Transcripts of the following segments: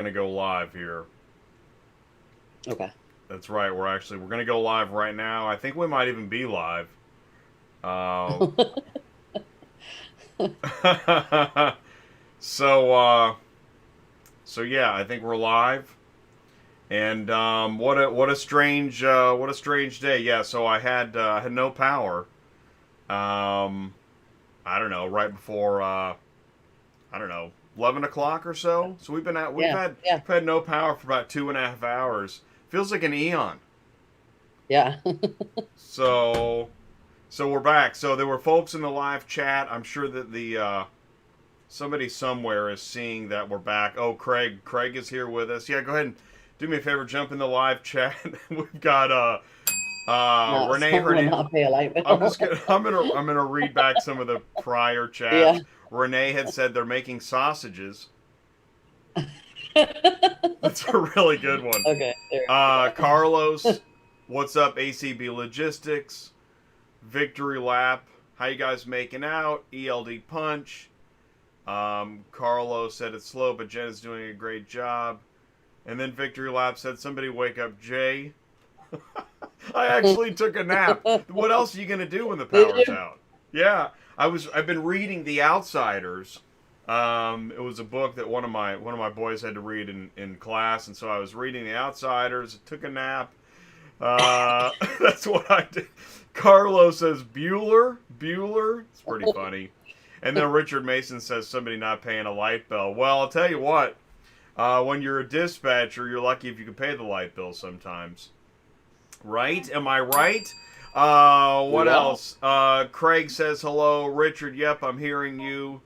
Gonna go live here. Okay. That's right. We're gonna go live right now. I think we might even be live. Uh, so so yeah, I think we're live. And what a strange day. Yeah. So I had no power. Um, I don't know. Right before I don't know 11 o'clock or so. So Yeah, yeah, we've had no power for about 2.5 hours. Feels like an eon. yeah. So So we're back. So there were folks in the live chat. I'm sure that the somebody somewhere is seeing that we're back. Oh, Craig is here with us. Yeah, go ahead and do me a favor. Jump in the live chat. We've got No, Renee someone will Hernandez. not pay a light bill. I'm gonna read back some of the prior Yeah. chats. Renee had said they're making sausages. That's a really good one. Okay, there we go. Carlos, what's up? ACB Logistics. Victory Lap. How you guys making out? ELD Punch. Carlo said it's slow, but Jen is doing a great job. And then Victory Lap said, somebody wake up Jay. I actually took a nap. What else are you gonna do when the Did power's you? out? Yeah, I've been reading The Outsiders. It was a book that one of my boys had to read in class, and so I was reading The Outsiders. Took a nap. That's what I did. Carlo says Bueller. Bueller. It's pretty funny. And then Richard Mason says somebody not paying a light bill. Well, I'll tell you what. When you're a dispatcher, you're lucky if you can pay the light bill sometimes. Right? Am I right? What You are. else? Craig says hello. Richard, yep, I'm hearing you.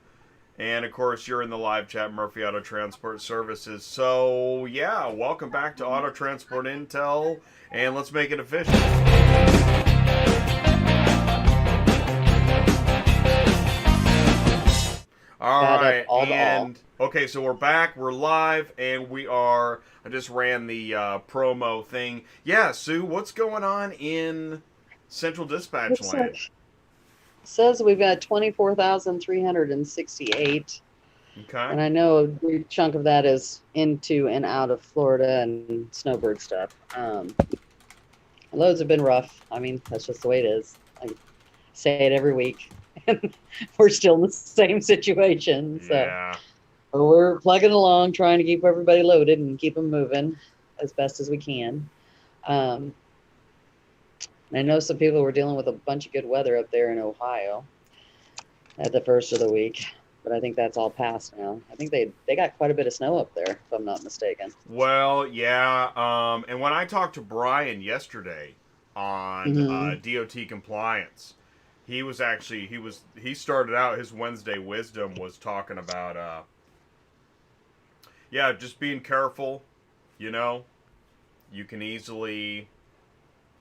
And of course, you're in the live chat, Murphy Auto Transport Services. So, yeah, welcome back to Auto Transport Intel. And let's make it official. All Got it right, all to all. and okay, so we're back, we're live, and we are. I just ran the promo thing. Yeah, Sue, what's going on in Central Dispatch Looks Land? like says we've got 24,368, Okay. and I know a big chunk of that is into and out of Florida and snowbird stuff. Loads have been rough. I mean, that's just the way it is. I say it every week, and we're still in the same situation. So Yeah. but we're plugging along, trying to keep everybody loaded and keep them moving as best as we can. Um, I know some people were dealing with a bunch of good weather up there in Ohio at the first of the week, but I think that's all passed now. I think they got quite a bit of snow up there, if I'm not mistaken. Well, yeah. And when I talked to Brian yesterday on Hmm. DOT compliance, he started out his Wednesday wisdom was talking about yeah, just being careful. You know, you can easily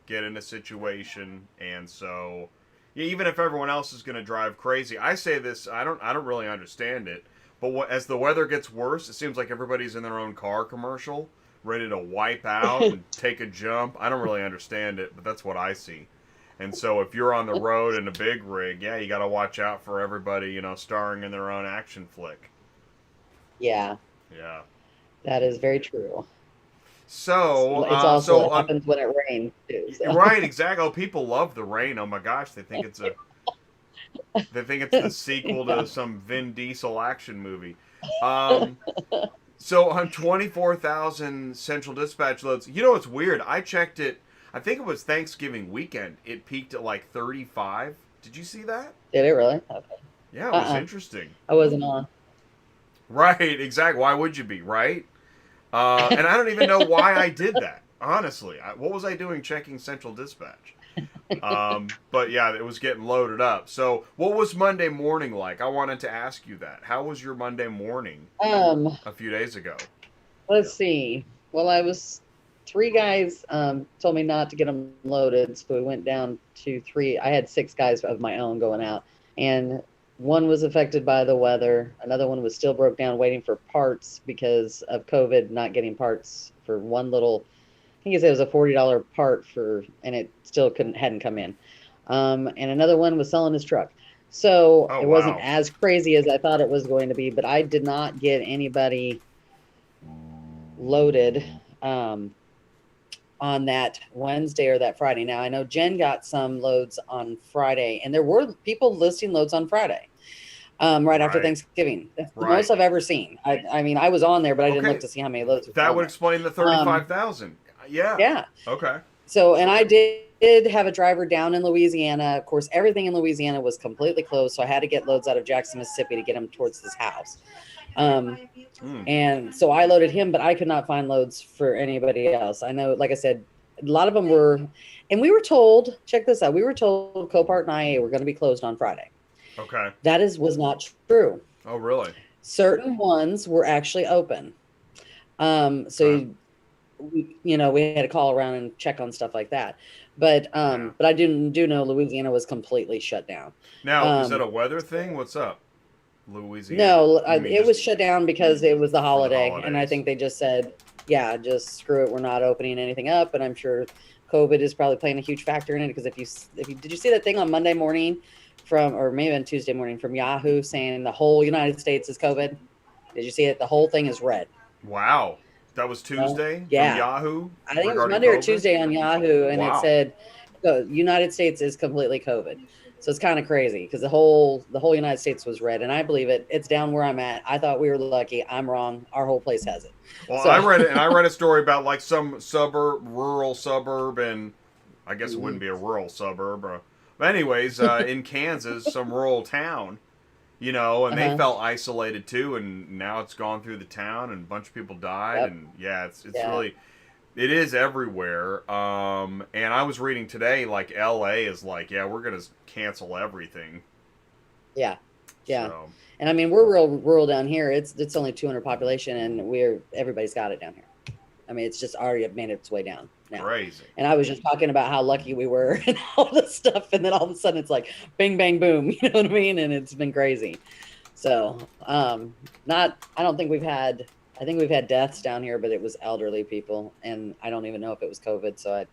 get in a situation, and so yeah, even if everyone else is going to drive crazy, I say this. I don't really understand it, but as the weather gets worse, it seems like everybody's in their own car commercial, ready to wipe out and take a jump. I don't really understand it, but that's what I see. And so if you're on the road in a big rig, yeah, you got to watch out for everybody, starring in their own action flick. Yeah, Yeah. that is very true. It's also So what on happens when it rains too. So right, exactly. Oh, people love the rain. Oh my gosh, they think it's the sequel yeah. to some Vin Diesel action movie. Um, so on 24,000 Central Dispatch loads, it's weird. I checked it. I think it was Thanksgiving weekend. It peaked at like 35. Did you see that? Did it really? Okay. Yeah, it was Uh-uh. interesting. I wasn't on. Right, exactly. Why would you be, right? And I don't even know why I did that. Honestly, what was I doing checking Central Dispatch? But yeah, it was getting loaded up. So, what was Monday morning like? I wanted to ask you that. How was your Monday morning Um, a few days ago? let's see. Well, I was three guys told me not to get them loaded, so we went down to three. I had six guys of my own going out, and one was affected by the weather. Another one was still broke down, waiting for parts because of COVID, not getting parts for one little. I think it was a $40 part for, and it still hadn't come in. And another one was selling his truck. So Oh it wasn't wow. as crazy as I thought it was going to be, but I did not get anybody loaded on that Wednesday or that Friday. Now I know Jen got some loads on Friday, and there were people listing loads on Friday, right after Right. Thanksgiving. That's the Right. most I've ever seen. I mean, I was on there, but I didn't look Okay. to see how many loads were That on would there. explain the Um, 35,000. Yeah. yeah. Okay. So, and I did have a driver down in Louisiana. Of course, everything in Louisiana was completely closed, so I had to get loads out of Jackson, Mississippi to get them towards this house. Mm. And so I loaded him, but I could not find loads for anybody else. I know, like I said, a lot of them were, and we were told, check this out, we were told Copart and IA were going to be closed on Friday. Okay. That was not true. Oh, really? Certain ones were actually open. So we had to call around and check on stuff like that. But but I do know Louisiana was completely shut down. Now, is that a weather thing? What's up, Louisiana? No, It was shut down because it was the for the holiday, and I holidays. think they just said, yeah, just screw it, we're not opening anything up. And I'm sure COVID is probably playing a huge factor in it, because if you did you see that thing on Monday morning or maybe on Tuesday morning from Yahoo saying the whole United States is COVID? Did you see it? The whole thing is red. Wow. That was Tuesday Yeah. from Yahoo? I think it was regarding Monday or COVID? Tuesday on Yahoo, and Wow. it said the United States is completely COVID. So it's kind of crazy, because the whole United States was red, and I believe it. It's down where I'm at. I thought we were lucky. I'm wrong. Our whole place has it. Well, So I read it, and I read a story about like some rural suburb, and I guess it wouldn't be a rural suburb. But anyways, in Kansas, some rural town, and they felt isolated too, and now it's gone through the town, and a bunch of people died, Yep. and yeah, it's Yeah. really, it is everywhere. And I was reading today, like LA is like, yeah, we're gonna cancel everything. Yeah. Yeah. So, And I mean, we're rural down here. It's only 200 population, and everybody's got it down here. I mean, it's just already made its way down now. crazy. And I was just talking about how lucky we were and all this stuff, and then all of a sudden it's like bing bang boom, you know what I mean? And it's been crazy. So I think we've had deaths down here, but it was elderly people, and I don't even know if it was COVID, so I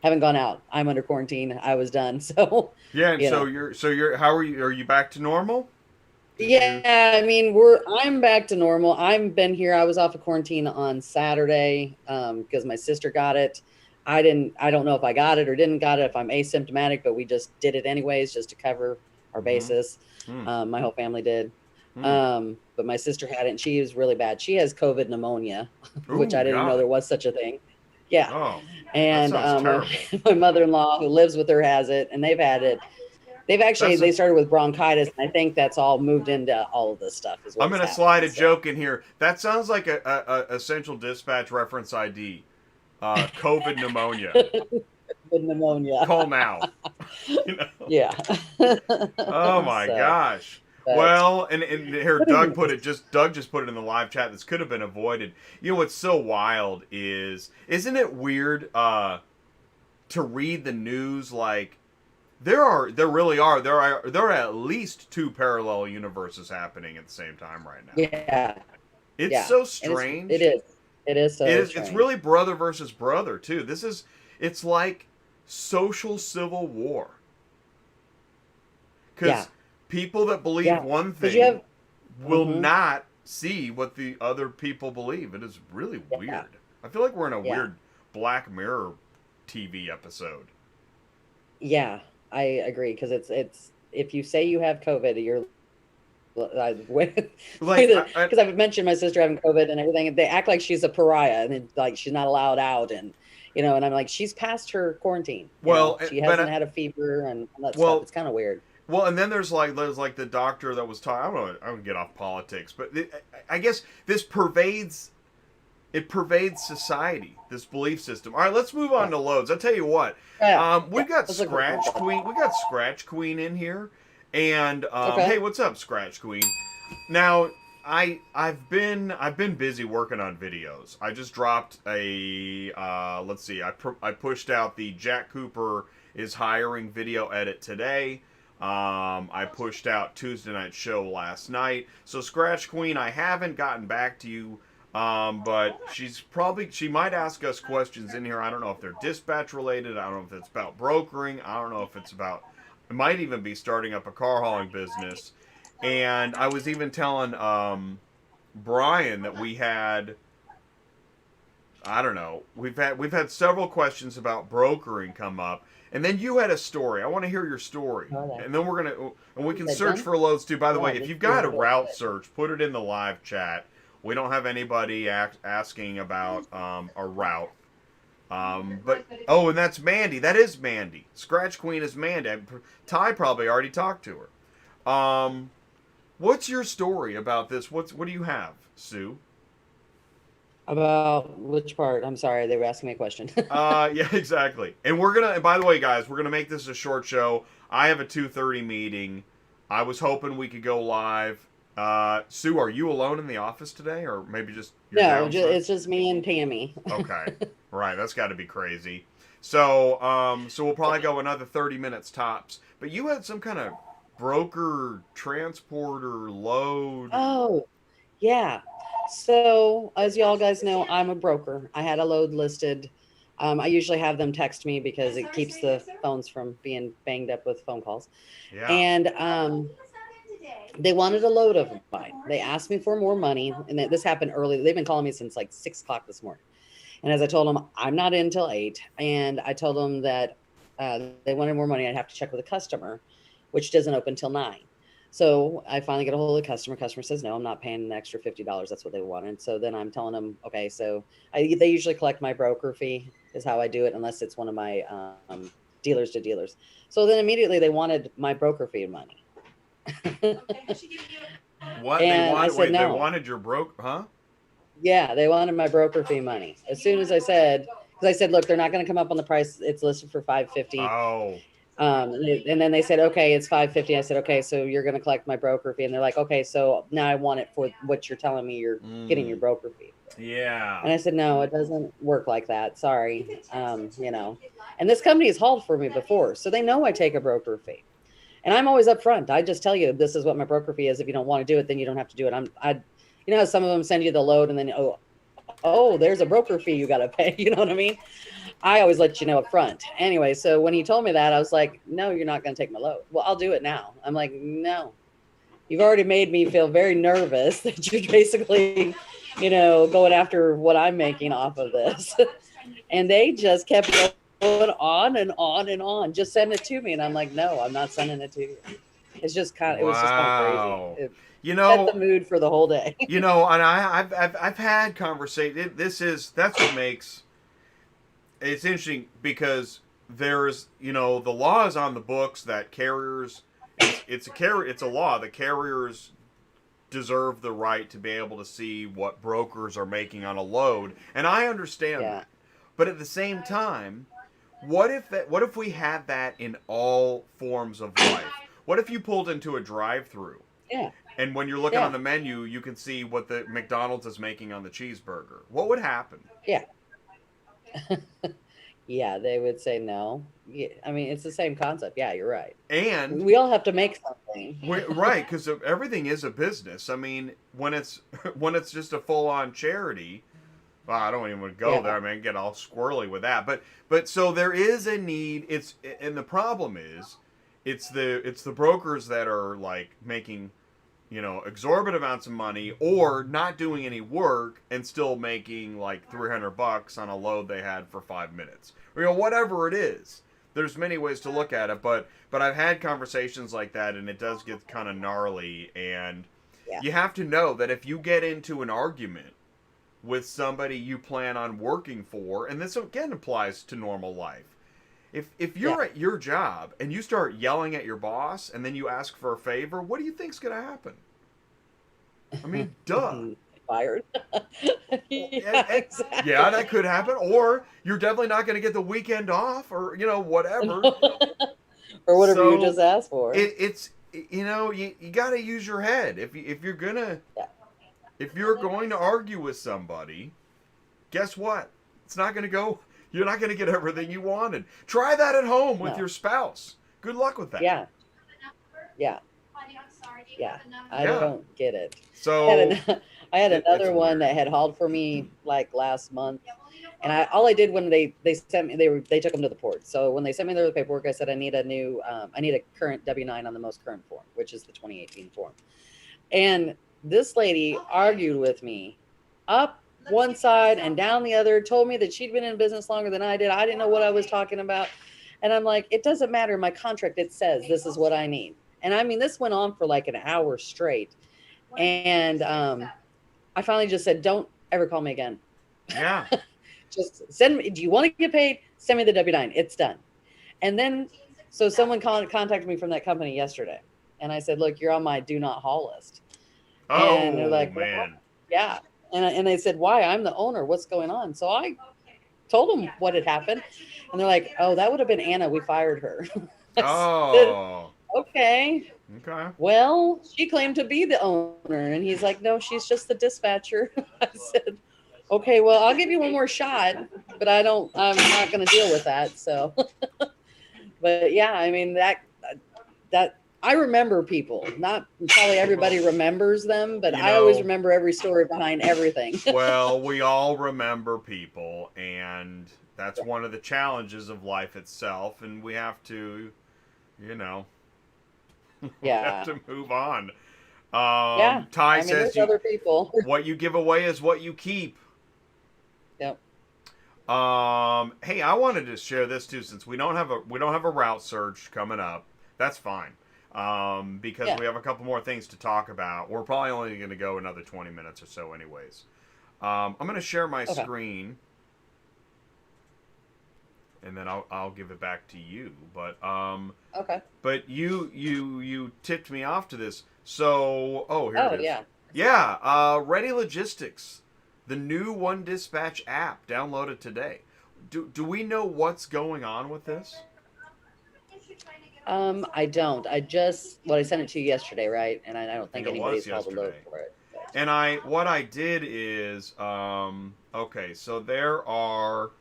haven't gone out. I'm under quarantine. I was done. So Yeah, and so know. you're how are you back to normal? Did you? Yeah, I mean, I'm back to normal. I've been here. I was off of quarantine on Saturday because my sister got it. I don't know if I got it or didn't got it, if I'm asymptomatic, but we just did it anyways just to cover our bases. My whole family did. But my sister had it, and she is really bad. She has COVID pneummonia, which Ooh, I didn't even know God. there was such a thing. Yeah. Oh, that And sounds terrible. my mother-in-law who lives with her has it, and they've had it. They started with bronchitis, and I think that's all moved into all of this stuff. Is I'm what's gonna slide a happening, joke in here. That sounds like a Central Dispatch reference ID. COVID pneumonia. With pneumonia. Call now. Yeah. Oh my So, gosh. but Well, and here Doug just put it in the live chat. This could have been avoided. What's so wild isn't it weird to read the news like there are at least two parallel universes happening at the same time right now. yeah. It's so strange. It is. It is so strange. It's really brother versus brother too. It's like social civil war. Because people that believe one thing will not see what the other people believe. It is really weird. I feel like we're in a weird Black Mirror TV episode. Yeah, I agree, because it's if you say you have COVID, you're because I've mentioned my sister having COVID and everything, and they act like she's a pariah, and like she's not allowed out, and and I'm like, she's past her quarantine. She hasn't had a fever and all that stuff. It's kind of weird. Well, and then there's like the doctor that was talking. I don't get off politics, but I guess this pervades society, this belief system. All right, let's move on to loads. I'll tell you what. We've got Scratch Queen. We got Scratch Queen in here, and hey, what's up, Scratch Queen? Now, I've been busy working on videos. I just dropped a let's see. I pushed out the Jack Cooper is hiring video edit today. I pushed out Tuesday Night Show last night. So Scratch Queen, I haven't gotten back to you. But she might ask us questions in here. I don't know if they're dispatch related. I don't know if it's about brokering. I don't know if it might even be starting up a car hauling business. And I was even telling Brian that we had I don't know. We've had several questions about brokering come up, and then you had a story. I want to hear your story, and then we can search for loads too. By the way, if you've got a route search, put it in the live chat. We don't have anybody asking about a route. But and that's Mandy. That is Mandy. Scratch Queen is Mandy. Ty probably already talked to her. What's your story about this? What do you have, Sue? About which part? I'm sorry, they were asking me a question. Yeah, exactly. And by the way, guys, we're gonna make this a short show. I have a 2:30 meeting. I was hoping we could go live. Sue, are you alone in the office today, or maybe just no? It's just me and Tammy. Okay, right. That's got to be crazy. So, so we'll probably go another 30 minutes tops. But you had some kind of broker, transporter, load. Oh, yeah. So, as y'all guys know, I'm a broker. I had a load listed. I usually have them text me because it keeps the phones from being banged up with phone calls. Yeah. And they wanted a load of mine. They asked me for more money, and this happened early. They've been calling me since like 6 o'clock this morning. And as I told them, I'm not in till 8. And I told them that they wanted more money. I'd have to check with the customer, which doesn't open till 9. So I finally get a hold of the customer. Customer says, no, I'm not paying an extra $50. That's what they wanted. So then I'm telling them, okay, so they usually collect my broker fee is how I do it, unless it's one of my dealers to dealers. So then immediately they wanted my broker fee money. What? And I said, no. They wanted your huh? Yeah, they wanted my broker fee money. As soon as I said, because I said, look, they're not going to come up on the price. It's listed for $550. Oh. And then they said, okay, it's $550. I said, okay, so you're going to collect my broker fee. And they're like, okay, so now I want it for what you're telling me you're getting your broker fee. Yeah. And I said, no, it doesn't work like that. Sorry. You know, and this company has hauled for me before, so they know I take a broker fee. And I'm always upfront. I just tell you, this is what my broker fee is. If you don't want to do it, then you don't have to do it. You know, some of them send you the load and then, oh, there's a broker fee you got to pay. You know what I mean? I always let you know up front. Anyway, so when he told me that, I was like, no, you're not going to take my load. Well, I'll do it now. I'm like, no, you've already made me feel very nervous that you're basically, you know, going after what I'm making off of this. And they just kept going on and on and on. Just send it to me. And I'm like, no, I'm not sending it to you. It's just kind of, it was just kind of crazy. You know, set the mood for the whole day. You know, and I've had conversations. That's what makes it's interesting, because there's, you know, the law is on the books that carriers, it's a law that carriers deserve the right to be able to see what brokers are making on a load, and I understand that. But at the same time, what if we had that in all forms of life? What if you pulled into a drive-through? Yeah. And when you're looking on the menu, you can see what the McDonald's is making on the cheeseburger. What would happen? Yeah. Yeah, they would say no. Yeah, I mean, it's the same concept. Yeah, you're right. And we all have to make something. Right, because everything is a business. I mean, when it's just a full-on charity, well, I don't even want to go there. I mean, get all squirrely with that. But so there is a need. And the problem is, it's the brokers that are like making, you know, exorbitant amounts of money, or not doing any work and still making like $300 on a load they had for 5 minutes, or, you know, whatever it is. There's many ways to look at it, but I've had conversations like that, and it does get kind of gnarly. And you have to know that if you get into an argument with somebody you plan on working for, and this again applies to normal life, if you're at your job and you start yelling at your boss and then you ask for a favor, what do you think's going to happen? I mean, duh. Fired. Exactly. Yeah, that could happen. Or you're definitely not going to get the weekend off, or, you know, whatever. Or whatever you just asked for. It's you know, you got to use your head. If you're going to argue with somebody, guess what? It's not going to go. You're not going to get everything you wanted. Try that at home with your spouse. Good luck with that. Yeah. Yeah. Yeah. I don't get it. So I had another one that had hauled for me like last month, and all I did when they sent me, they took them to the port. So when they sent me the paperwork, I said I need a current W-9 on the most current form, which is the 2018 form. And this lady argued with me up one side and down the other, told me that she'd been in business longer than I did. I didn't know what I was talking about. And I'm like, it doesn't matter. My contract, it says this is what I need. And I mean, this went on for like an hour straight. And I finally just said, don't ever call me again. Yeah. Just send me, do you want to get paid? Send me the W-9. It's done. And then, so someone contacted me from that company yesterday. And I said, look, you're on my do not haul list. And they're Oh, like, well, man. yeah. And they said, why? I'm the owner. What's going on? So I told them what had happened. And they're like, oh, that would have been Anna. We fired her. I said, Oh. okay. Okay. Well, she claimed to be the owner. And he's like, no, she's just the dispatcher. I said, okay, well, I'll give you one more shot, but I'm not going to deal with that. So, but yeah, I mean, that I remember people. Not probably everybody remembers them, but You I always know, remember every story behind everything. well, we all remember people, and that's one of the challenges of life itself, and we have to, you know, we have Yeah. to move on. Yeah. Ty I mean, says there's other people. what you give away is what you keep. Yep. Hey, I wanted to share this too, since we don't have a route surge coming up. That's fine. Because Yeah. we have a couple more things to talk about. We're probably only going to go another 20 minutes or so, anyways. I'm going to share my Okay. screen, and then I'll give it back to you. But Okay. you tipped me off to this. So here Oh, it is. yeah. Yeah, Ready Logistics, the new 1Dispatch app, downloaded today. Do we know what's going on with this? I don't. I sent it to you yesterday, right? And I don't think it was anybody's held a load yesterday. for it. And what I did is, okay, so there's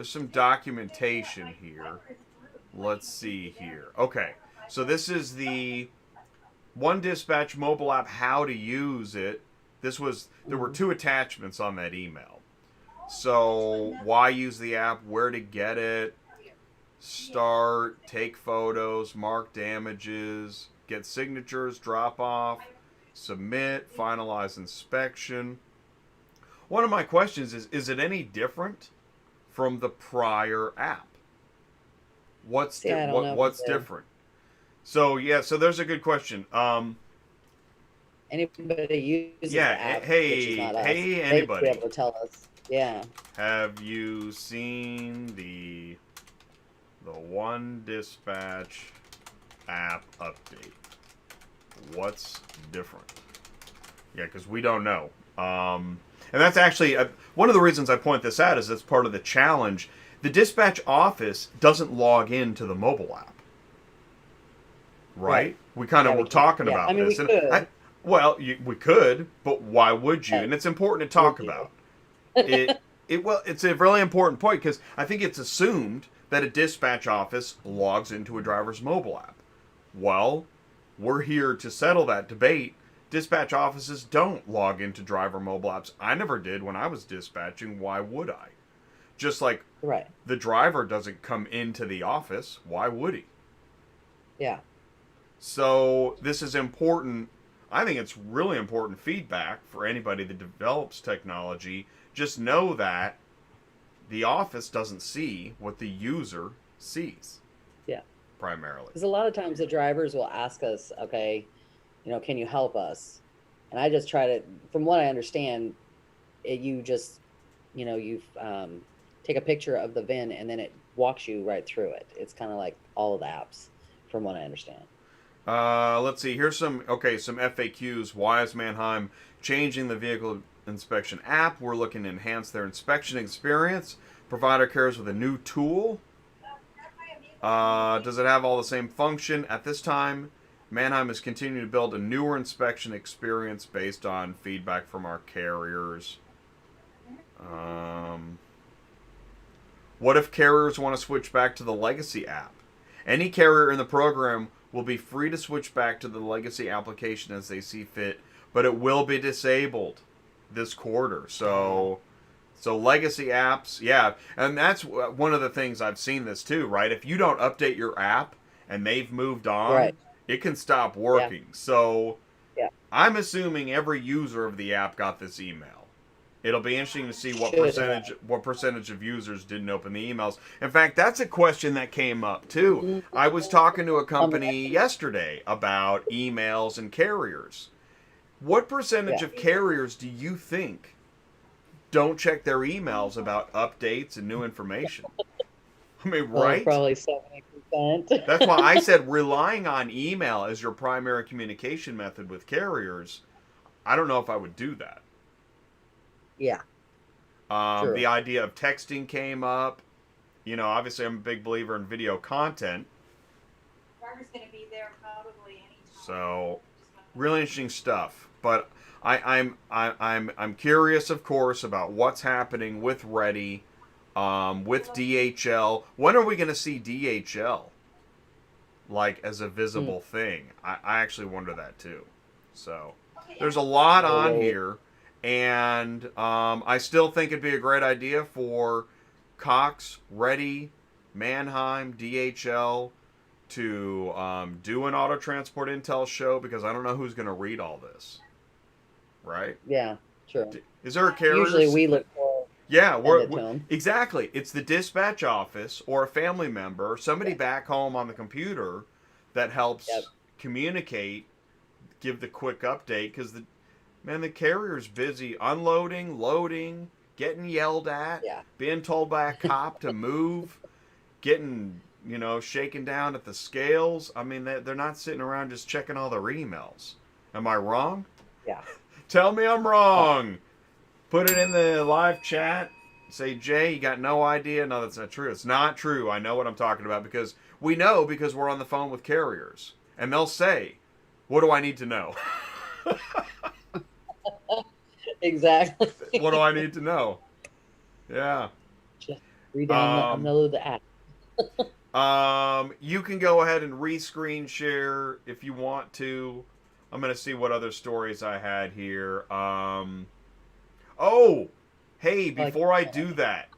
some documentation here. Let's see here. Okay, so this is the 1Dispatch mobile app, how to use it. There were two attachments on that email. So why use the app, where to get it, start, take photos, mark damages, get signatures, drop off, submit, finalize inspection. One of my questions is it any different from the prior app? What's See, I don't know what's different? So there's a good question. Anybody uses Yeah, the app, hey, which is not us, hey, they'd be anybody. able to tell us. Yeah. Have you seen the 1Dispatch app update? What's different? Yeah, because we don't know. And that's actually one of the reasons I point this out is that's part of the challenge. The dispatch office doesn't log into the mobile app, right? We kind of were talking about I mean, this. we could. We could, but why would you? Yeah. And it's important to talk about. It's a really important point because I think it's assumed that a dispatch office logs into a driver's mobile app. Well, we're here to settle that debate. Dispatch offices don't log into driver mobile apps. I never did when I was dispatching. Why would I? Just like Right. the driver doesn't come into the office. Why would he? Yeah. So this is important. I think it's really important feedback for anybody that develops technology. Just know that the office doesn't see what the user sees. Yeah. Primarily. Because a lot of times the drivers will ask us, okay, can you help us? And I just try to, from what I understand, you just, you take a picture of the VIN and then it walks you right through it. It's kind of like all of the apps, from what I understand. Let's see. Here's some FAQs. Why is Mannheim changing the vehicle inspection app? We're looking to enhance their inspection experience. Provider cares with a new tool. Does it have all the same function? At this time, Mannheim is continuing to build a newer inspection experience based on feedback from our carriers. What if carriers want to switch back to the legacy app? Any carrier in the program will be free to switch back to the legacy application as they see fit, but it will be disabled this quarter. So legacy apps, yeah, and that's one of the things I've seen this too, right? If you don't update your app and they've moved on, Right. it can stop working. Yeah. So Yeah. I'm assuming every user of the app got this email. It'll be interesting to see what Should percentage of users didn't open the emails. In fact, that's a question that came up too. have. I was talking to a company yesterday about emails and carriers. What percentage Yeah. of carriers do you think don't check their emails about updates and new information? I mean, Well, right? probably 70%. That's why I said relying on email as your primary communication method with carriers, I don't know if I would do that. Yeah, true. The idea of texting came up. You know, obviously, I'm a big believer in video content. Driver's gonna be there probably anytime. So, really interesting stuff. But I'm curious, of course, about what's happening with Ready, with DHL. When are we going to see DHL like as a visible thing? I actually wonder that too. So, there's a lot on here. And I still think it'd be a great idea for Cox, Ready, Mannheim, DHL to do an auto transport intel show, because I don't know who's going to read all this. Right? Yeah, true. Is there a carrier? Usually we look for Yeah, we're exactly. It's the dispatch office or a family member, somebody back home on the computer that helps communicate, give the quick update, because the carrier's busy unloading, loading, getting yelled at, being told by a cop to move, getting, shaken down at the scales. I mean, they're not sitting around just checking all their emails. Am I wrong? Yeah. Tell me I'm wrong. Put it in the live chat. Say, Jay, you got no idea. No, that's not true. It's not true. I know what I'm talking about, because we're on the phone with carriers. And they'll say, what do I need to know? Exactly. What do I need to know? Yeah. Just download the app. You can go ahead and re-screen share if you want to. I'm going to see what other stories I had here. Hey, before I do that,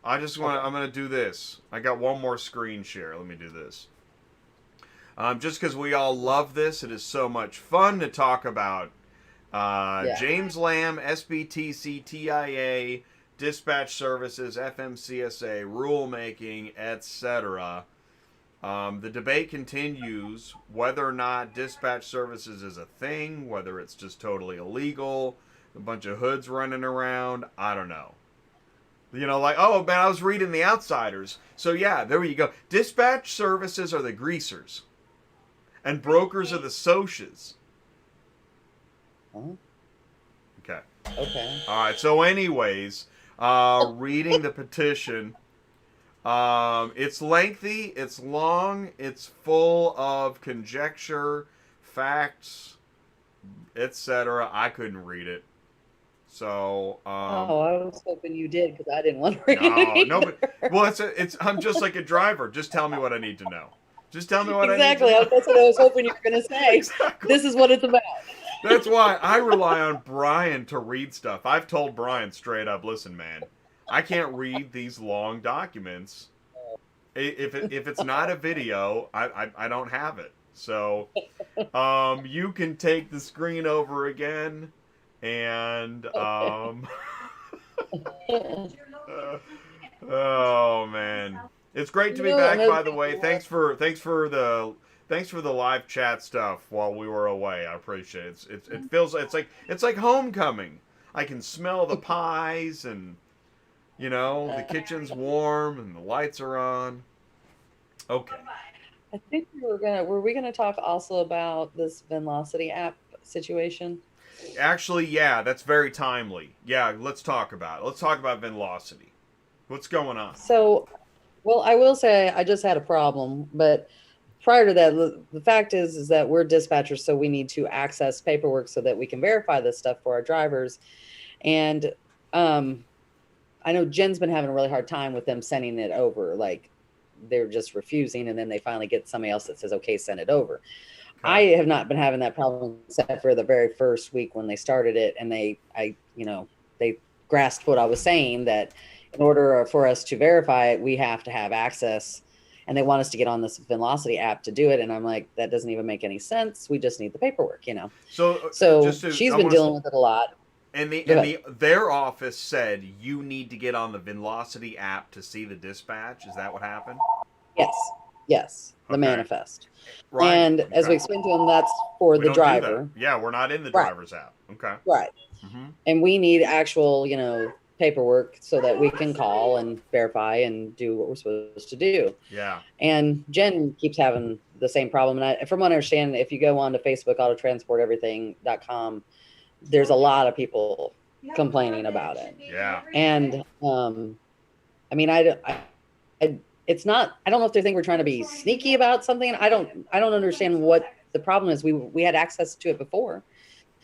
I'm going to do this. I got one more screen share. Let me do this. Just because we all love this, it is so much fun to talk about James Lamb, SBTC, TIA, dispatch services, FMCSA, rulemaking, etc. The debate continues whether or not dispatch services is a thing, whether it's just totally illegal, a bunch of hoods running around. I don't know. Oh, man, I was reading The Outsiders. So, yeah, there you go. Dispatch services are the greasers, and brokers are the socias. Huh? Okay. Okay. All right. So, anyways, reading the petition. It's lengthy, it's long, it's full of conjecture, facts, etc. I couldn't read it. So, I was hoping you did, because I didn't want to read it. No, but I'm just like a driver. Just tell me what I need to know. Just tell me what I need to know. Exactly. That's what I was hoping you were going to say. Exactly. This is what it's about. That's why I rely on Brian to read stuff. I've told Brian straight up, listen, man, I can't read these long documents. If it's not a video, I don't have it. So you can take the screen over again, and oh man, it's great to be back. By the way, thanks for the live chat stuff while we were away. I appreciate it. It feels it's like homecoming. I can smell the pies, and the kitchen's warm and the lights are on. Okay. I think were we gonna talk also about this VINlocity app situation? Actually, yeah, that's very timely. Yeah, let's talk about it. Let's talk about VINlocity. What's going on? So, well, I will say I just had a problem, but prior to that, the fact is that we're dispatchers, so we need to access paperwork so that we can verify this stuff for our drivers. And I know Jen's been having a really hard time with them sending it over. Like, they're just refusing, and then they finally get somebody else that says, okay, send it over. Okay. I have not been having that problem except for the very first week when they started it, and they grasped what I was saying, that in order for us to verify it, we have to have access, and they want us to get on this VINlocity app to do it. And I'm like, that doesn't even make any sense. We just need the paperwork, So she's been dealing with it a lot. their office said you need to get on the VINlocity app to see the dispatch. Is that what happened? Yes, the Okay. manifest. Right. And as we Okay. explained to them, that's for We the don't do that. driver. Yeah, we're not in the Right. driver's app. Okay. Right. Mm-hmm. And we need actual, paperwork so that we can call and verify and do what we're supposed to do. Yeah. And Jen keeps having the same problem. And from what I understand, if you go on to Facebook, autotransporteverything.com, there's a lot of people complaining about it. Yeah. And I mean, it's not. I don't know if they think we're trying to be sneaky about something. I don't understand what the problem is. We had access to it before,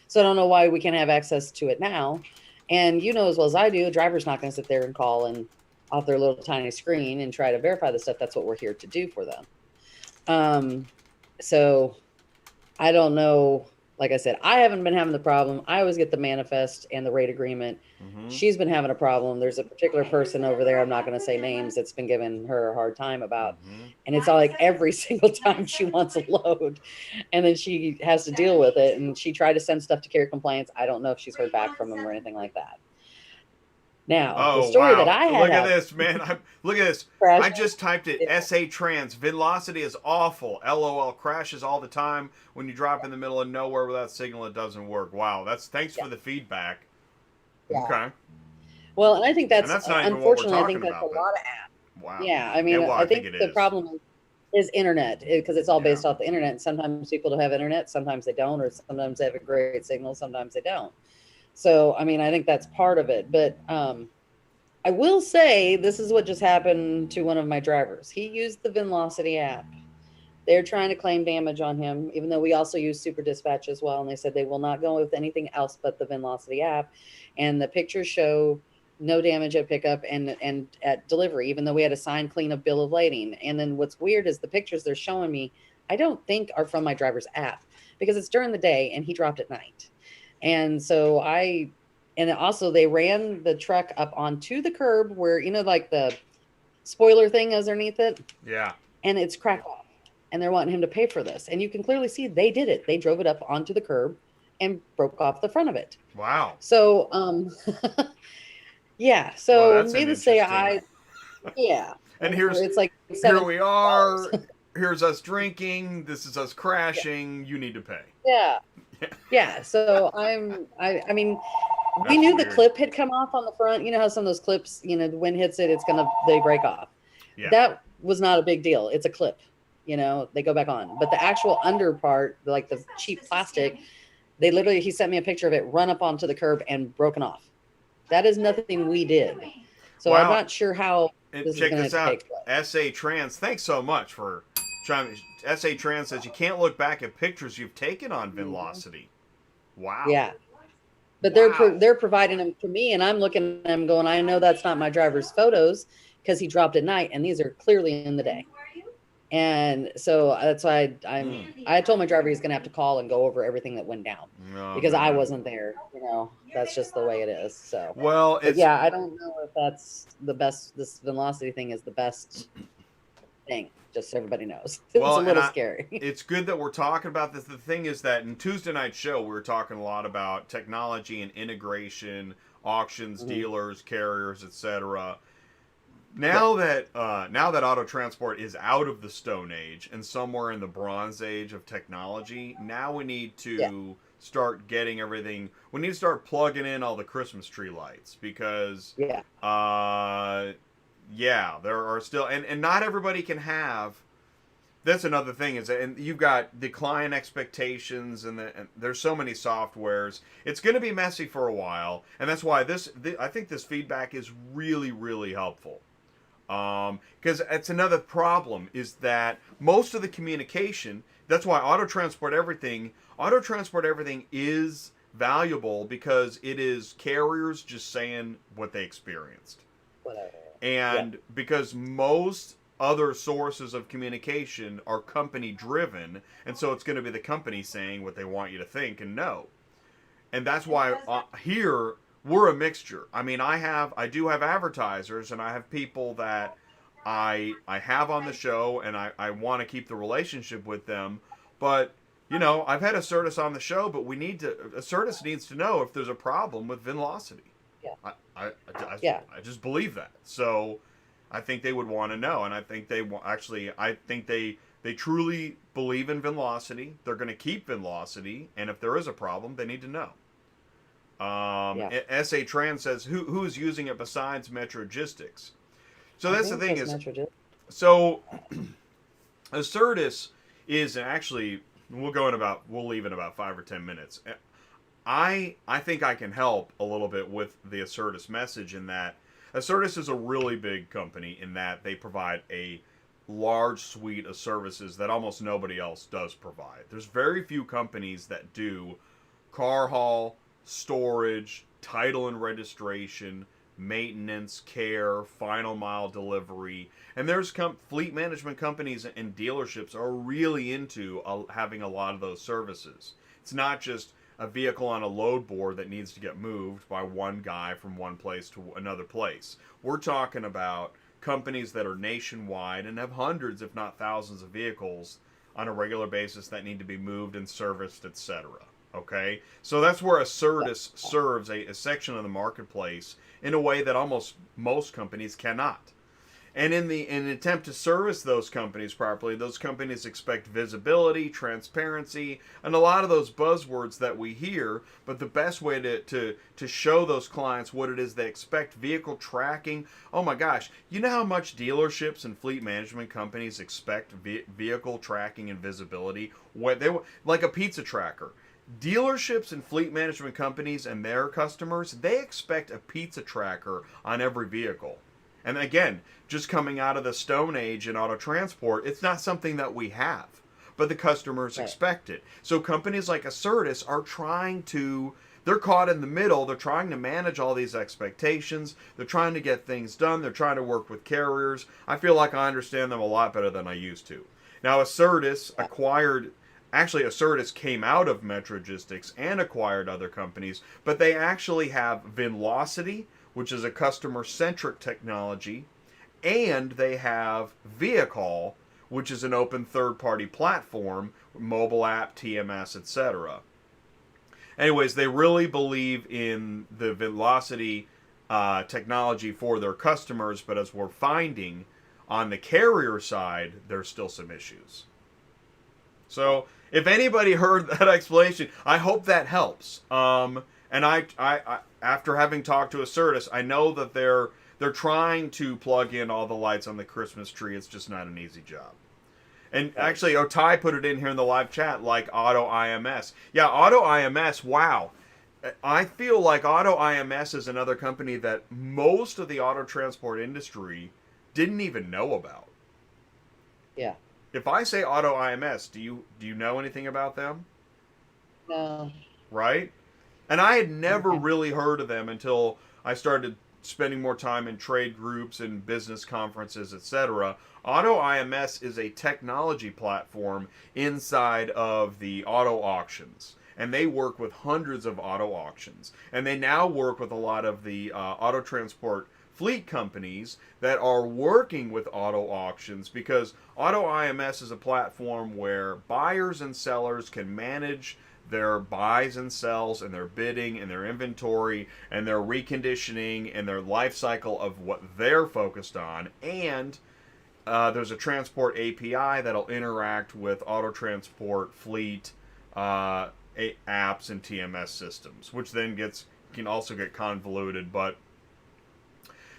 so I don't know why we can't have access to it now. And you know as well as I do, the driver's not going to sit there and call and off their little tiny screen and try to verify the stuff. That's what we're here to do for them. So I don't know. Like I said, I haven't been having the problem. I always get the manifest and the rate agreement. Mm-hmm. She's been having a problem. There's a particular person over there, I'm not going to say names, that's been giving her a hard time about. Mm-hmm. And it's all like every single time she wants a load. And then she has to deal with it. And she tried to send stuff to carrier compliance. I don't know if she's heard back from them or anything like that. Now, the story that I had. Look at this, man. Look at this. Crash. I just typed it. SA Trans. VINlocity is awful. LOL. Crashes all the time. When you drop in the middle of nowhere without signal, it doesn't work. Wow. Thanks for the feedback. Yeah. Okay. Well, and I think that's not even what we're unfortunately, I think talking that's about, a lot of apps. Wow. Yeah, I mean, well, I think it the is. problem is internet, because it's all based Yeah. off the internet. Sometimes people don't have internet, sometimes they don't, or sometimes they have a great signal, sometimes they don't. So, I mean, I think that's part of it. But I will say this is what just happened to one of my drivers. He used the VINlocity app. They're trying to claim damage on him, even though we also use Super Dispatch as well. And they said they will not go with anything else but the VINlocity app. And the pictures show no damage at pickup and at delivery, even though we had a signed clean of bill of lading. And then what's weird is the pictures they're showing me, I don't think are from my driver's app, because it's during the day and he dropped at night. And so and also they ran the truck up onto the curb where, like the spoiler thing is underneath it. Yeah. And it's cracked off. And they're wanting him to pay for this. And you can clearly see they did it. They drove it up onto the curb and broke off the front of it. Wow. So, yeah. So Well, needless to say, yeah. And it's like here we are. Here's us drinking. This is us crashing. Yeah. You need to pay. Yeah. Yeah. So I mean, we knew weird. The clip had come off on the front. You know how some of those clips, the wind hits it, they break off. Yeah. That was not a big deal. It's a clip, they go back on. But the actual under part, like the cheap plastic, he sent me a picture of it run up onto the curb and broken off. That is nothing we did. So wow. I'm not sure how this check is this out. SA Trans, thanks so much for trying. SA Trans says you can't look back at pictures you've taken on VINlocity. Wow. Yeah. But they're providing them to me, and I'm looking at them going, I know that's not my driver's photos because he dropped at night, and these are clearly in the day. And so that's why I told my driver he's going to have to call and go over everything that went down because I wasn't there. That's just the way it is. So, well, yeah, I don't know if that's the best. This VINlocity thing is the best thing. Just so everybody knows. It's a little scary. It's good that we're talking about this. The thing is that in Tuesday night show, we were talking a lot about technology and integration, auctions, dealers, carriers, etc. Now that auto transport is out of the Stone Age and somewhere in the Bronze Age of technology, now we need to start getting everything. We need to start plugging in all the Christmas tree lights because there are still and not everybody can have. That's another thing and you've got the client expectations and there's so many softwares. It's going to be messy for a while, and that's why I think this feedback is really, really helpful. Because it's another problem is that most of the communication, that's why auto transport everything is valuable because it is carriers just saying what they experienced. Whatever. And because most other sources of communication are company driven, and so it's going to be the company saying what they want you to think and know. And that's why here we're a mixture. I mean, I do have advertisers, and I have people that I have on the show, and I want to keep the relationship with them. But you know, I've had ACERTUS on the show, but ACERTUS needs to know if there's a problem with VINlocity. Yeah. I just believe that. So I think they would want to know, and I think they truly believe in VINlocity. They're going to keep VINlocity, and if there is a problem, they need to know. SA Trans says, who's using it besides Metrogistics? So that's the thing is, so ACERTUS is actually, we'll leave in about 5 or 10 minutes. I think I can help a little bit with the ACERTUS message in that ACERTUS is a really big company in that they provide a large suite of services that almost nobody else does provide. There's very few companies that do car haul, storage, title and registration, maintenance, care, final mile delivery, and there's fleet management companies and dealerships are really into having a lot of those services. It's not just a vehicle on a load board that needs to get moved by one guy from one place to another place. We're talking about companies that are nationwide and have hundreds, if not thousands, of vehicles on a regular basis that need to be moved and serviced, etc. Okay? So that's where ACERTUS serves a section of the marketplace in a way that almost most companies cannot. And in an attempt to service those companies properly, those companies expect visibility, transparency, and a lot of those buzzwords that we hear. But the best way to show those clients what it is they expect, vehicle tracking. Oh my gosh, you know how much dealerships and fleet management companies expect vehicle tracking and visibility? Like a pizza tracker. Dealerships and fleet management companies and their customers, they expect a pizza tracker on every vehicle. And again, just coming out of the Stone Age in auto transport, it's not something that we have, but the customers expect it. So companies like ACERTUS are they're caught in the middle. They're trying to manage all these expectations. They're trying to get things done. They're trying to work with carriers. I feel like I understand them a lot better than I used to. Now, ACERTUS came out of Metrogistics and acquired other companies, but they actually have VINlocity, which is a customer-centric technology, and they have VICall, which is an open third-party platform, mobile app, TMS, etc. Anyways, they really believe in the VINlocity technology for their customers, but as we're finding, on the carrier side, there's still some issues. So, if anybody heard that explanation, I hope that helps. And I after having talked to ACERTUS, I know that they're trying to plug in all the lights on the Christmas tree. It's just not an easy job. And actually, Ty put it in here in the live chat, like Auto IMS. Yeah, Auto IMS, wow. I feel like Auto IMS is another company that most of the auto transport industry didn't even know about. Yeah. If I say Auto IMS, do you know anything about them? No. Right? And I had never really heard of them until I started spending more time in trade groups and business conferences, etc. Auto IMS is a technology platform inside of the auto auctions. And they work with hundreds of auto auctions. And they now work with a lot of the auto transport fleet companies that are working with auto auctions, because Auto IMS is a platform where buyers and sellers can manage their buys and sells and their bidding and their inventory and their reconditioning and their life cycle of what they're focused on. And there's a transport API that'll interact with auto transport fleet apps and TMS systems, which then can also get convoluted. But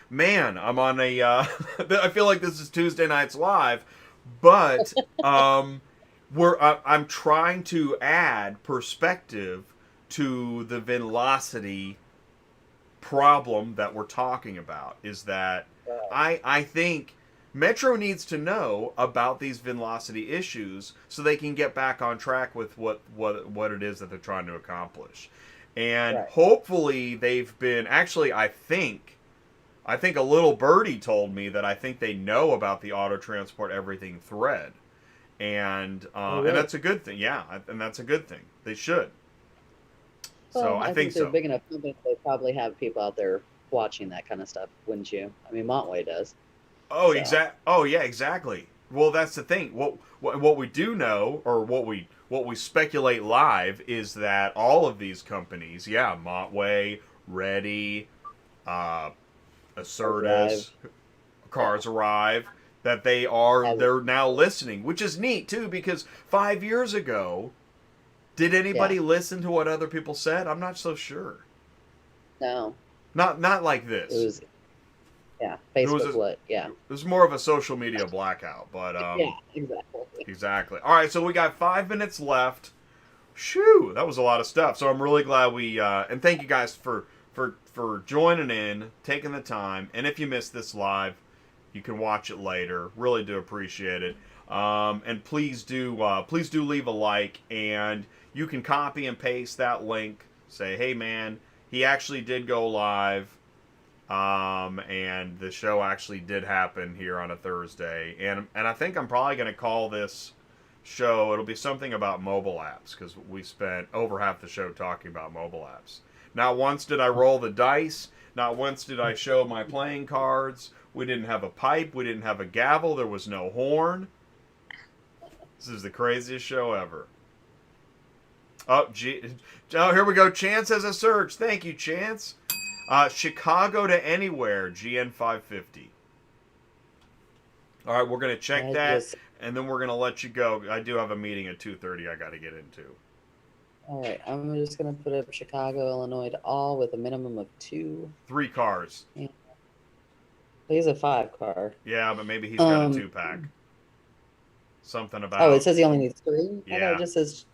man, I'm on a I feel like this is Tuesday Nights Live, but I'm trying to add perspective to the VINlocity problem that we're talking about. Is that I think Metro needs to know about these VINlocity issues so they can get back on track with what it is that they're trying to accomplish. And hopefully they've been, actually I think a little birdie told me that I think they know about the auto transport everything thread. And and that's a good thing. Yeah, and that's a good thing. They should. Well, So I think they're so. big enough company. They probably have people out there watching that kind of stuff, wouldn't you? I mean, Montway does. Oh, So. Oh, yeah, exactly. Well, that's the thing. What we do know, or what we speculate live, is that all of these companies, yeah, Montway, Ready, uh, Arrive. ACERTUS, Cars Yeah. Arrive, that Has- they're now listening, which is neat too, because 5 years ago, did Yeah. anybody listen to what other people said? I'm not so sure. No. Not like It this. was. Yeah. There was Facebook. a What? Yeah. There's more of a social media blackout, but Yeah. Exactly. exactly. All right, so we got 5 minutes left. Shoo, that was a lot of stuff. So I'm really glad we and thank you guys for joining in, taking the time. And if you missed this live, you can watch it later. Really do appreciate it. And please do leave a like, and you can copy and paste that link. Say, hey man, he actually did go live. And the show actually did happen here on a Thursday, and I think I'm probably going to call this show. It'll be something about mobile apps, because we spent over half the show talking about mobile apps. Not once did I roll the dice. Not once did I show my playing cards. We didn't have a pipe. We didn't have a gavel. There was no horn. This is the craziest show ever. Oh, here we go. Chance has a search. Thank you, Chance. Chicago to anywhere, GN 550. All right, we're gonna check that, and then we're gonna let you go. I do have a meeting at 2:30. I got to get into. All right, I'm just gonna put up Chicago, Illinois to all with a minimum of 2. 3 cars. Yeah. He's a 5 car. Yeah, but maybe he's got a 2-pack. Something about. Oh, it says he only needs 3. Yeah. I thought it just says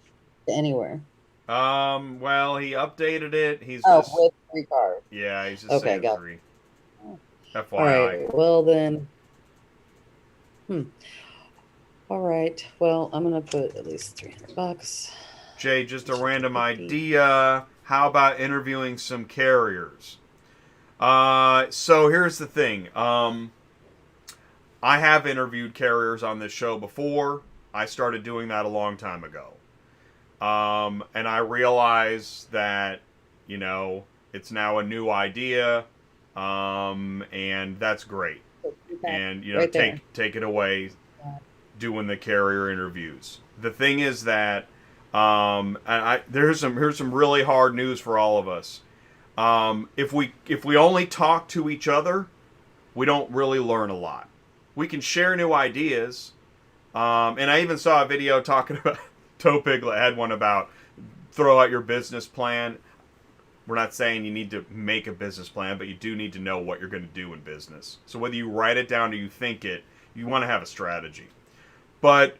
to anywhere. Well, he updated it. He's with 3 cars. Yeah, he's just Okay, saying got 3. it. FYI. All right. Well then. All right. Well, I'm gonna put at least $300. Jay, just a random idea. How about interviewing some carriers? So here's the thing. I have interviewed carriers on this show before. I started doing that a long time ago. And I realize that, it's now a new idea. And that's great. And, Right take it away doing the carrier interviews. The thing is that, here's some really hard news for all of us. If we only talk to each other, we don't really learn a lot. We can share new ideas. And I even saw a video talking about, Toe Piglet had one about throw out your business plan. We're not saying you need to make a business plan, but you do need to know what you're going to do in business. So whether you write it down or you think it, you want to have a strategy. But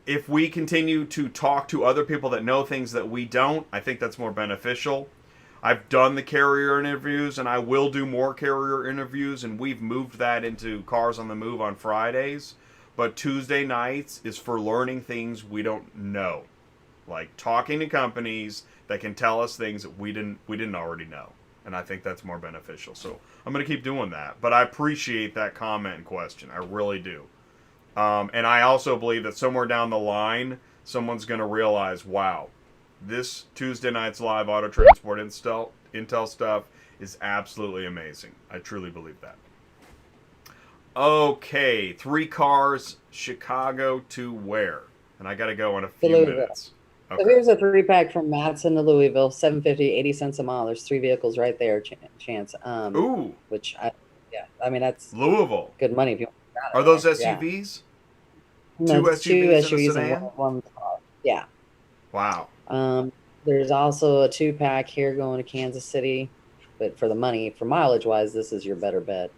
if we continue to talk to other people that know things that we don't, I think that's more beneficial. I've done the carrier interviews, and I will do more carrier interviews, and we've moved that into Cars on the Move on Fridays. But Tuesday nights is for learning things we don't know, like talking to companies that can tell us things that we didn't already know, and I think that's more beneficial. So I'm going to keep doing that. But I appreciate that comment and question. I really do. And I also believe that somewhere down the line, someone's going to realize, wow, this Tuesday night's live auto transport intel stuff is absolutely amazing. I truly believe that. Okay, 3 cars, Chicago to where? And I got to go in a few minutes. Okay. So here's a 3-pack from Matson to Louisville, $7.50, 80 cents a mile. There's 3 vehicles right there, Chance. Ooh. Which I mean that's Louisville. good money if you. Are those SUVs? Yeah. Two SUVs and one car. Yeah. Wow. There's also a 2-pack here going to Kansas City, but for the money, for mileage wise, this is your better bet.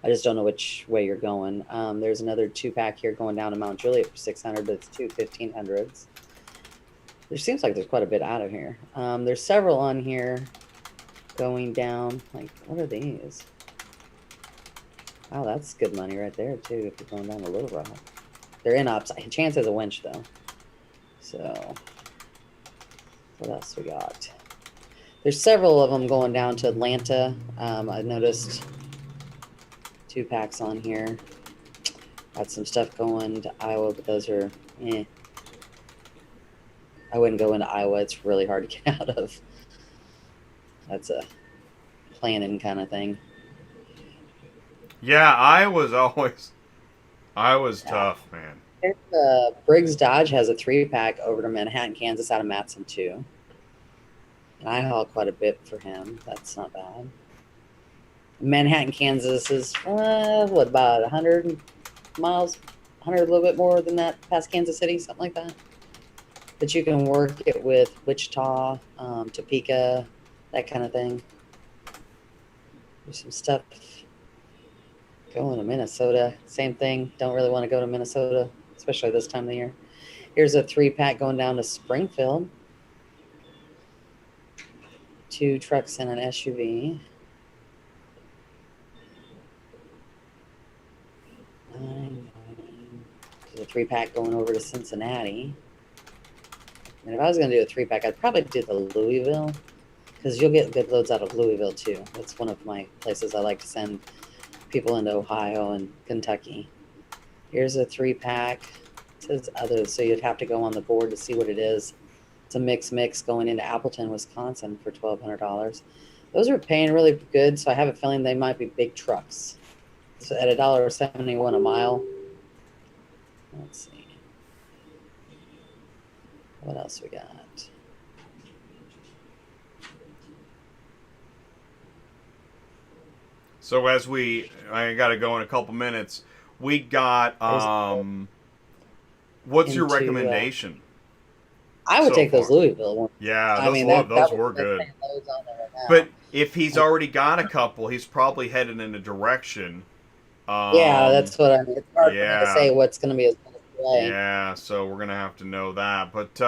I just don't know which way you're going. There's another 2-pack here going down to Mount Juliet for $600, but it's 2 1500s. There seems like there's quite a bit out of here. There's several on here going down. Like, what are these? Wow, that's good money right there, too, if you're going down to Little Rock. They're in ops. Chance has a winch, though. So, what else we got? There's several of them going down to Atlanta. I noticed 2-packs on here. Got some stuff going to Iowa, but those are, I wouldn't go into Iowa. It's really hard to get out of. That's a planning kind of thing. Yeah, Iowa's always Iowa's Yeah. tough, man. Briggs Dodge has a 3-pack over to Manhattan, Kansas out of Matson too. And I haul quite a bit for him. That's not bad. Manhattan, Kansas is what, about 100 miles, 100, a little bit more than that, past Kansas City, something like that. But you can work it with Wichita, Topeka, that kind of thing. There's some stuff going to Minnesota. Same thing. Don't really want to go to Minnesota, especially this time of the year. Here's a 3-pack going down to Springfield. 2 trucks and an SUV. There's a 3-pack going over to Cincinnati. And if I was going to do a 3-pack, I'd probably do the Louisville, because you'll get good loads out of Louisville too. That's one of my places I like to send people into Ohio and Kentucky. Here's a 3-pack. It says others, so you'd have to go on the board to see what it is. It's a mix going into Appleton, Wisconsin for $1,200. Those are paying really good, so I have a feeling they might be big trucks. So at $1.71 a mile. Let's see. What else we got? So I got to go in a couple minutes. We got, what's your recommendation? I would so take those far? Louisville ones. Yeah, I those, mean, those that were was good. loads on there right now. But if he's already got a couple, he's probably headed in a direction. Yeah, that's what I mean. It's hard for me to say what's going to be his play. Yeah, so we're going to have to know that. But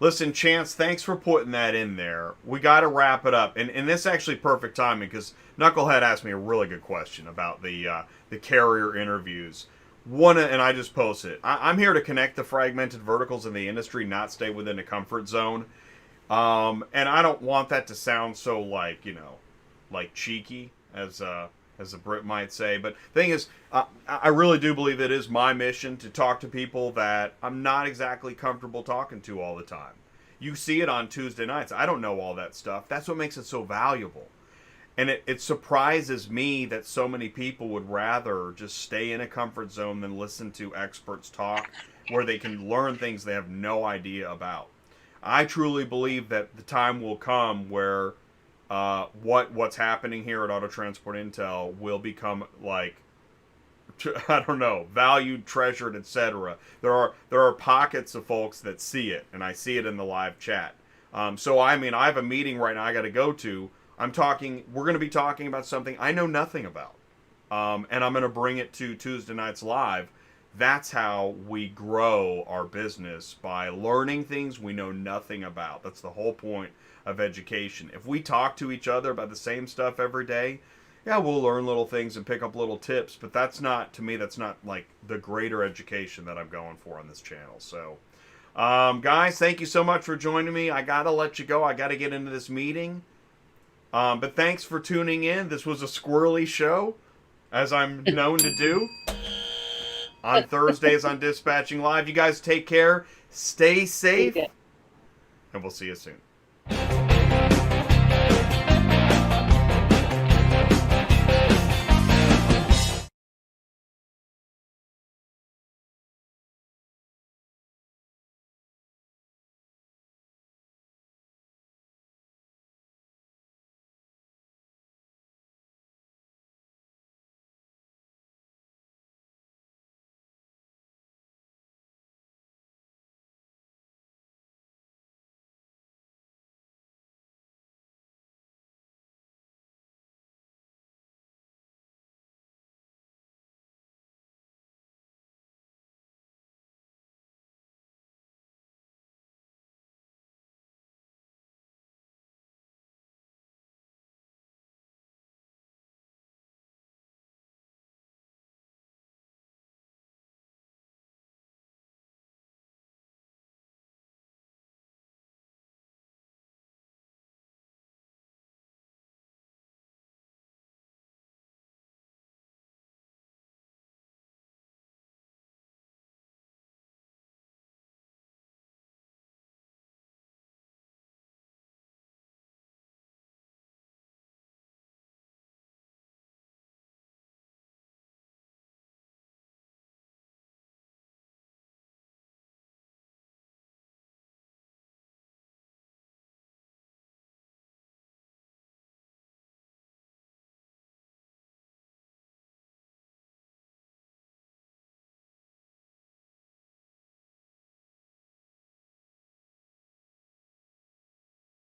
listen, Chance, thanks for putting that in there. We got to wrap it up. And this is actually perfect timing because Knucklehead asked me a really good question about the carrier interviews. And I just posted it. I'm here to connect the fragmented verticals in the industry, not stay within a comfort zone. And I don't want that to sound so like cheeky as a Brit might say. But the thing is, I really do believe it is my mission to talk to people that I'm not exactly comfortable talking to all the time. You see it on Tuesday nights. I don't know all that stuff. That's what makes it so valuable. And it surprises me that so many people would rather just stay in a comfort zone than listen to experts talk where they can learn things they have no idea about. I truly believe that the time will come where what's happening here at Auto Transport Intel will become like, I don't know, valued, treasured, etc. There are pockets of folks that see it, and I see it in the live chat. So I mean, I have a meeting right now I got to go to. We're going to be talking about something I know nothing about, and I'm going to bring it to Tuesday nights live. That's how we grow our business, by learning things we know nothing about. That's the whole point of education. If we talk to each other about the same stuff every day, yeah, we'll learn little things and pick up little tips, but that's not like the greater education that I'm going for on this channel. So, guys, thank you so much for joining me. I got to let you go. I got to get into this meeting. But thanks for tuning in. This was a squirrely show, as I'm known to do on Thursdays on Dispatching Live. You guys take care, stay safe, and we'll see you soon.